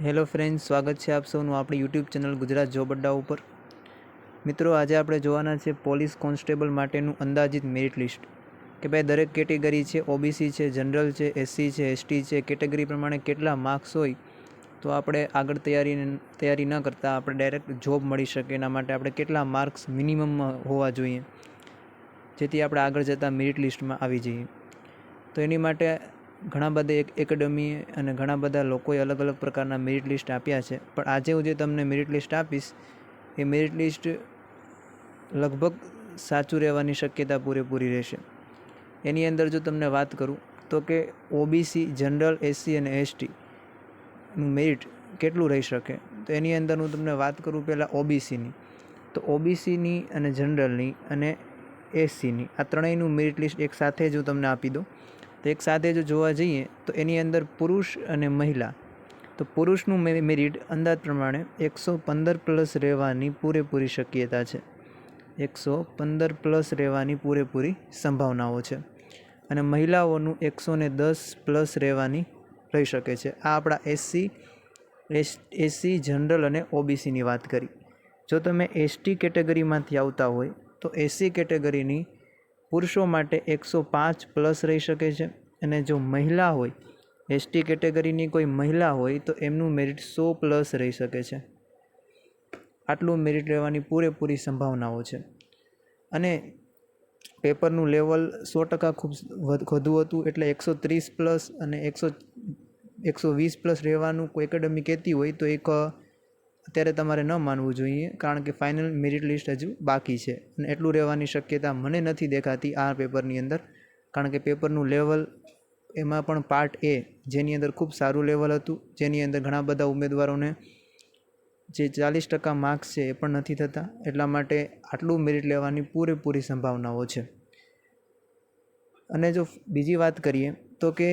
Hello friends, સ્વાગત છે આપ સૌનું આપણી યુટ્યુબ ચેનલ ગુજરાત જોબ અડ્ડા ઉપર. મિત્રો, આજે આપણે જોવાના છે પોલીસ કોન્સ્ટેબલ માટેનું અંદાજિત મેરિટ લિસ્ટ કે ભાઈ દરેક કેટેગરી છે, ઓબીસી છે, જનરલ છે, એસસી છે, એસટી છે, કેટેગરી પ્રમાણે કેટલા માર્ક્સ હોય તો આપણે આગળ તૈયારી ન કરતાં આપણે ડાયરેક્ટ જોબ મળી શકે એના માટે આપણે કેટલા માર્ક્સ મિનિમમ હોવા જોઈએ જેથી આપણે આગળ જતાં મેરિટ લિસ્ટમાં આવી જઈએ. તો એની માટે ઘણા બધા એકેડમી અને ઘણા બધા લોકોએ અલગ અલગ પ્રકારના મેરિટ લિસ્ટ આપ્યા છે, પણ આજે હું જે તમને મેરિટ લિસ્ટ આપીશ એ મેરિટ લિસ્ટ લગભગ સાચું રહેવાની શક્યતા પૂરેપૂરી રહેશે. એની અંદર જો તમને વાત કરું તો કે ઓબીસી, જનરલ, એસસી અને એસટીનું મેરિટ કેટલું રહી શકે, તો એની અંદર હું તમને વાત કરું પહેલાં ઓબીસીની. તો ઓબીસીની અને જનરલની અને એસસીની આ ત્રણેયનું મેરિટ લિસ્ટ એક સાથે જ હું તમને આપી દઉં. તો એક સાથે જો જોવા જઈએ તો એની અંદર પુરુષ અને મહિલા, તો પુરુષનું મેરિટ અંદાજ પ્રમાણે 115 પ્લસ રહેવાની પૂરેપૂરી શક્યતા છે. 115 પ્લસ રહેવાની પૂરેપૂરી સંભાવનાઓ છે અને મહિલાઓનું 110 પ્લસ રહેવાની રહી શકે છે. આ આપણા એસસી, જનરલ અને ઓબીસીની વાત કરી. જો તમે એસટી કેટેગરીમાંથી આવતા હોય તો એસસી કેટેગરીની પુરુષો માટે 105 પ્લસ રહી શકે છે અને જો મહિલા હોય, એસટી કેટેગરીની કોઈ મહિલા હોય તો એમનું મેરિટ 100 પ્લસ રહી શકે છે. આટલું મેરિટ રહેવાની પૂરેપૂરી સંભાવનાઓ છે અને પેપરનું લેવલ 100% ખૂબ વધુ હતું, એટલે 130 પ્લસ અને 120 પ્લસ રહેવાનું કોઈ એકેડમી કહેતી હોય તો એક અત્યારે તમારે ન માનવું જોઈએ, કારણ કે ફાઇનલ મેરિટ લિસ્ટ હજુ બાકી છે અને એટલું રહેવાની શક્યતા મને નથી દેખાતી આ પેપરની અંદર, કારણ કે પેપરનું લેવલ એમાં પણ પાર્ટ એ જેની અંદર ખૂબ સારું લેવલ હતું, જેની અંદર ઘણા બધા ઉમેદવારોને જે 40% માર્ક્સ છે એ પણ નથી થતા, એટલા માટે આટલું મેરિટ લેવાની પૂરેપૂરી સંભાવનાઓ છે. અને જો બીજી વાત કરીએ તો કે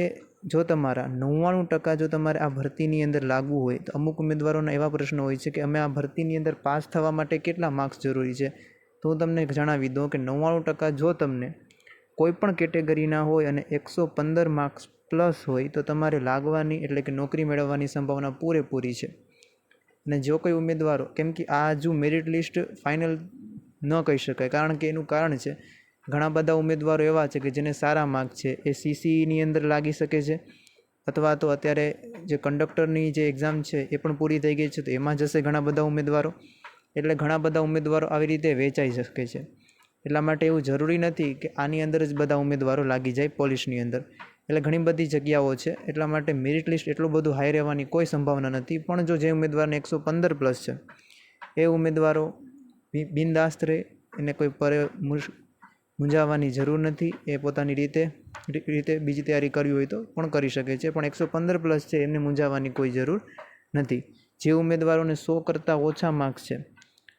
જો તમારા 99% જો તમારે આ ભરતીની અંદર લાગવું હોય તો અમુક ઉમેદવારોના એવા પ્રશ્નો હોય છે કે અમે આ ભરતીની અંદર પાસ થવા માટે કેટલા માર્ક્સ જરૂરી છે. તો હું તમને જણાવી દઉં કે 99% જો તમને કોઈ પણ કેટેગરીના હોય અને 115 માર્ક્સ પ્લસ હોય તો તમારે લાગવાની એટલે કે નોકરી મેળવવાની સંભાવના પૂરેપૂરી છે. અને જો કોઈ ઉમેદવારો, કેમ કે આ હજુ મેરિટ લિસ્ટ ફાઇનલ ન કહી શકાય, કારણ કે એનું કારણ છે ઘણા બધા ઉમેદવારો એવા છે કે જેને સારા માર્ક છે, એ સીસીની અંદર લાગી શકે છે અથવા તો અત્યારે જે કંડક્ટરની જે એક્ઝામ છે એ પણ પૂરી થઈ ગઈ છે તો એમાં જશે ઘણા બધા ઉમેદવારો. એટલે ઘણા બધા ઉમેદવારો આવી રીતે વેચાઈ શકે છે. એટલા માટે એવું જરૂરી નથી કે આની અંદર જ બધા ઉમેદવારો લાગી જાય પોલીસની અંદર. એટલે ઘણી બધી જગ્યાઓ છે, એટલા માટે મેરિટ લિસ્ટ એટલું બધું હાઈ રહેવાની કોઈ સંભાવના નથી. પણ જો જે ઉમેદવારને 115 પ્લસ છે એ ઉમેદવારો બિનદાસ્ત રહે, એને કોઈ મૂંઝાવવાની જરૂર નથી. એ પોતાની રીતે બીજી તૈયારી કરવી હોય તો પણ કરી શકે છે, પણ 115 પ્લસ છે એમને મૂંઝાવવાની કોઈ જરૂર નથી. જે ઉમેદવારોને 100 કરતાં ઓછા માર્ક્સ છે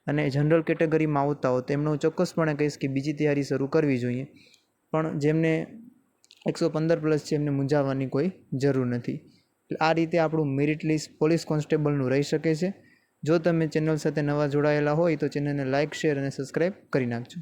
અને જનરલ કેટેગરીમાં આવતા હોય તેમનો ચોક્કસપણે કહીશ કે બીજી તૈયારી શરૂ કરવી જોઈએ, પણ જેમને 115 પ્લસ છે એમને મૂંઝાવવાની કોઈ જરૂર નથી. આ રીતે આપણું મેરિટ લિસ્ટ પોલીસ કોન્સ્ટેબલનું રહી શકે છે. જો તમે ચેનલ સાથે નવા જોડાયેલા હોય તો ચેનલને લાઇક, શેર અને સબસ્ક્રાઈબ કરી નાખજો.